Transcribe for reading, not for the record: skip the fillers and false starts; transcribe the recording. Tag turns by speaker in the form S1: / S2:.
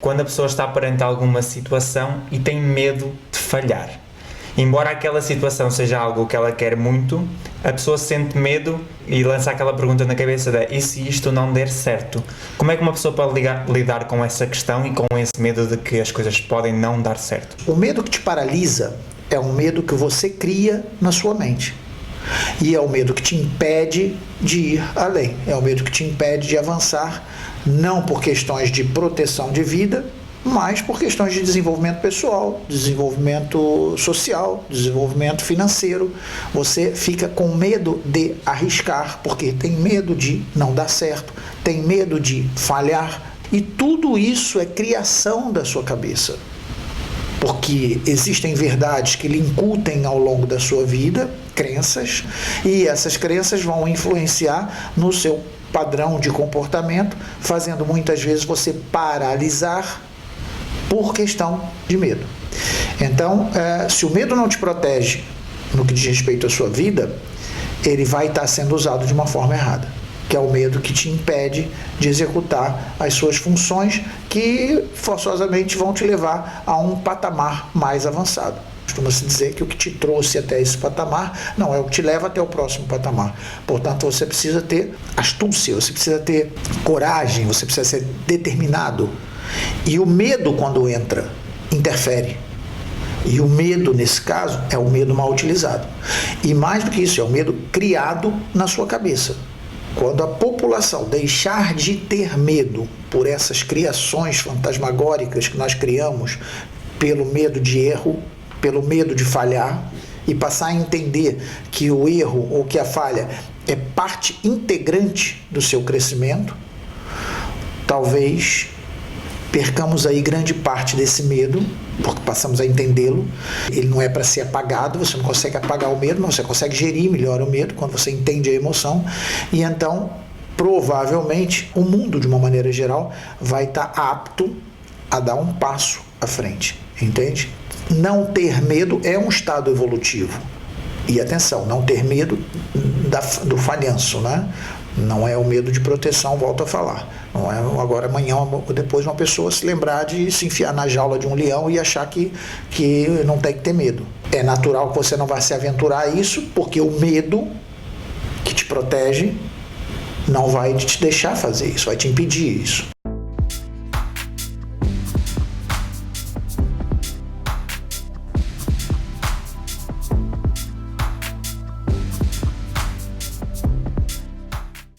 S1: quando a pessoa está perante alguma situação e tem medo de falhar. Embora aquela situação seja algo que ela quer muito, a pessoa sente medo e lança aquela pergunta na cabeça de e se isto não der certo? Como é que uma pessoa pode lidar com essa questão e com esse medo de que as coisas podem não dar certo?
S2: O medo que te paralisa é um medo que você cria na sua mente. E é o medo que te impede de ir além. É o medo que te impede de avançar, não por questões de proteção de vida, mas por questões de desenvolvimento pessoal, desenvolvimento social, desenvolvimento financeiro. Você fica com medo de arriscar, porque tem medo de não dar certo, tem medo de falhar, e tudo isso é criação da sua cabeça. Porque existem verdades que lhe incutem ao longo da sua vida, crenças, e essas crenças vão influenciar no seu padrão de comportamento, fazendo muitas vezes você paralisar por questão de medo. Então, se o medo não te protege no que diz respeito à sua vida, ele vai estar sendo usado de uma forma errada, que é o medo que te impede de executar as suas funções, que forçosamente vão te levar a um patamar mais avançado. Costuma-se dizer que o que te trouxe até esse patamar não é o que te leva até o próximo patamar. Portanto, você precisa ter astúcia, você precisa ter coragem, você precisa ser determinado. E o medo, quando entra, interfere. E o medo, nesse caso, é o medo mal utilizado. E mais do que isso, é o medo criado na sua cabeça. Quando a população deixar de ter medo por essas criações fantasmagóricas que nós criamos, pelo medo de erro, pelo medo de falhar, e passar a entender que o erro ou que a falha é parte integrante do seu crescimento, talvez percamos aí grande parte desse medo, porque passamos a entendê-lo. Ele não é para ser apagado, você não consegue apagar o medo, mas você consegue gerir melhor o medo quando você entende a emoção. E então, provavelmente, o mundo, de uma maneira geral, vai estar apto a dar um passo à frente, entende? Não ter medo é um estado evolutivo. E atenção, não ter medo do falhanço, né? Não é o medo de proteção, volto a falar. Não é agora, amanhã ou depois, uma pessoa se lembrar de se enfiar na jaula de um leão e achar que não tem que ter medo. É natural que você não vá se aventurar a isso, porque o medo que te protege não vai te deixar fazer isso, vai te impedir isso.